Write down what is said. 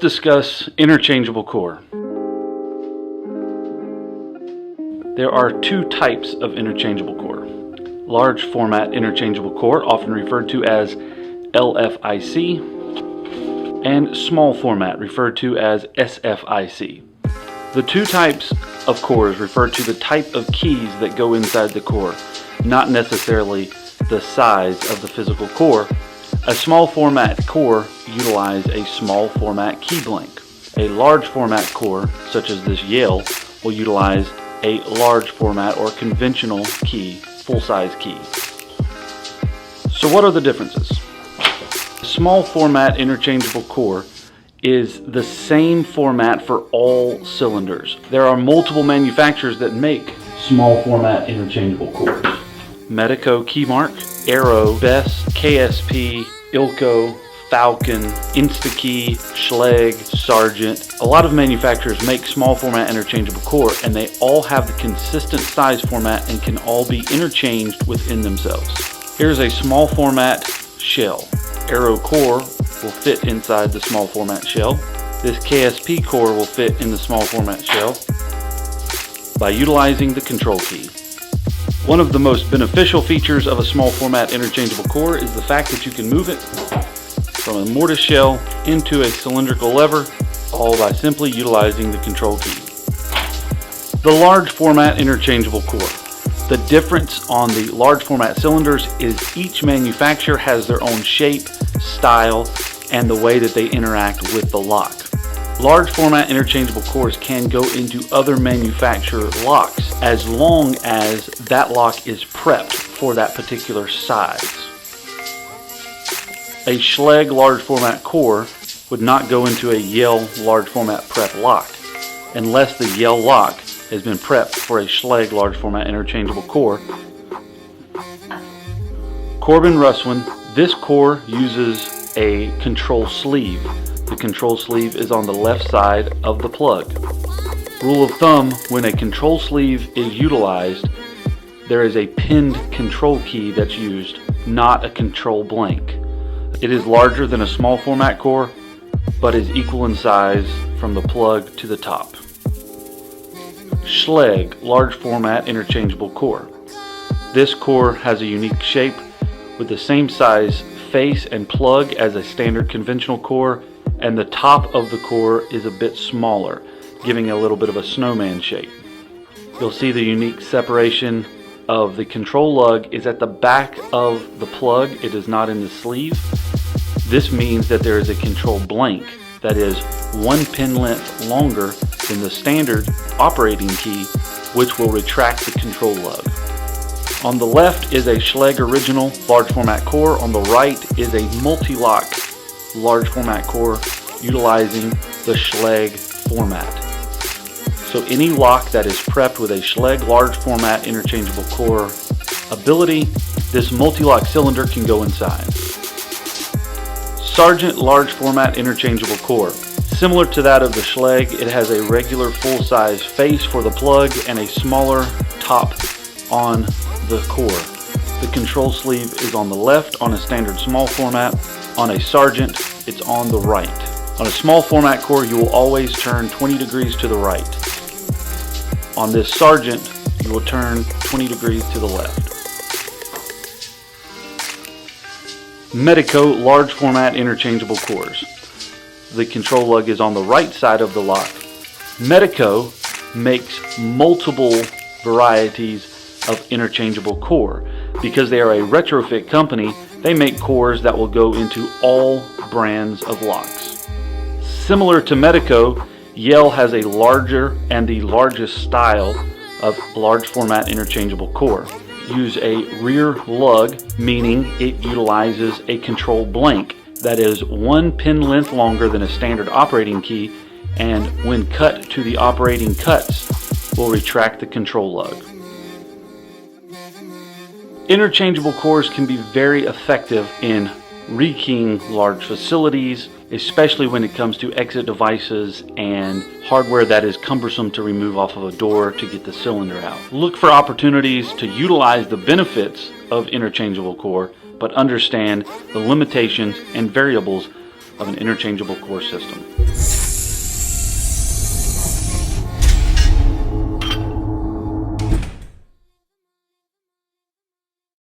discuss interchangeable core. There are two types of interchangeable core. Large format interchangeable core, often referred to as LFIC, and small format, referred to as SFIC. The two types of cores refer to the type of keys that go inside the core, not necessarily the size of the physical core. A small format core utilizes a small format key blank. A large format core, such as this Yale, will utilize a large format or conventional key, full-size key. So what are the differences? A small format interchangeable core is the same format for all cylinders. There are multiple manufacturers that make small format interchangeable cores. Medeco Keymark, Arrow, Best, KSP, Ilco, Falcon, Instakey, Schlage, Sargent. A lot of manufacturers make small format interchangeable core, and they all have the consistent size format and can all be interchanged within themselves. Here's a small format shell. Arrow core will fit inside the small format shell. This KSP core will fit in the small format shell by utilizing the control key. One of the most beneficial features of a small format interchangeable core is the fact that you can move it from a mortise shell into a cylindrical lever, all by simply utilizing the control key. The large format interchangeable core. The difference on the large format cylinders is each manufacturer has their own shape, style, and the way that they interact with the lock. Large format interchangeable cores can go into other manufacturer locks as long as that lock is prepped for that particular size. A Schlage large format core would not go into a Yale large format prep lock unless the Yale lock has been prepped for a Schlage large format interchangeable core. Corbin Russwin, this core uses a control sleeve. The control sleeve is on the left side of the plug. Rule of thumb, when a control sleeve is utilized, there is a pinned control key that's used, not a control blank. It is larger than a small format core, but is equal in size from the plug to the top. Schlage large format interchangeable core. This core has a unique shape with the same size face and plug as a standard conventional core, and the top of the core is a bit smaller, giving a little bit of a snowman shape. You'll see the unique separation of the control lug is at the back of the plug. It is not in the sleeve. This means that there is a control blank that is 1 pin length longer than the standard operating key, which will retract the control lug. On the left is a Schlage original large format core. On the right is a multi-lock large format core utilizing the Schlage format. So any lock that is prepped with a Schlage large format interchangeable core ability, this multi-lock cylinder can go inside. Sargent large format interchangeable core. Similar to that of the Schlage, it has a regular full-size face for the plug and a smaller top on the core. The control sleeve is on the left on a standard small format. On a Sargent, it's on the right. On a small format core, you will always turn 20 degrees to the right. On this Sargent, you will turn 20 degrees to the left. Medeco large format interchangeable cores. The control lug is on the right side of the lock. Medeco makes multiple varieties of interchangeable core. Because they are a retrofit company, they make cores that will go into all brands of locks. Similar to Medeco, Yale has a larger and the largest style of large format interchangeable core. Use a rear lug, meaning it utilizes a control blank that is 1 pin length longer than a standard operating key, and when cut to the operating cuts, will retract the control lug. Interchangeable cores can be very effective in rekeying large facilities, especially when it comes to exit devices and hardware that is cumbersome to remove off of a door to get the cylinder out. Look for opportunities to utilize the benefits of interchangeable core, but understand the limitations and variables of an interchangeable core system.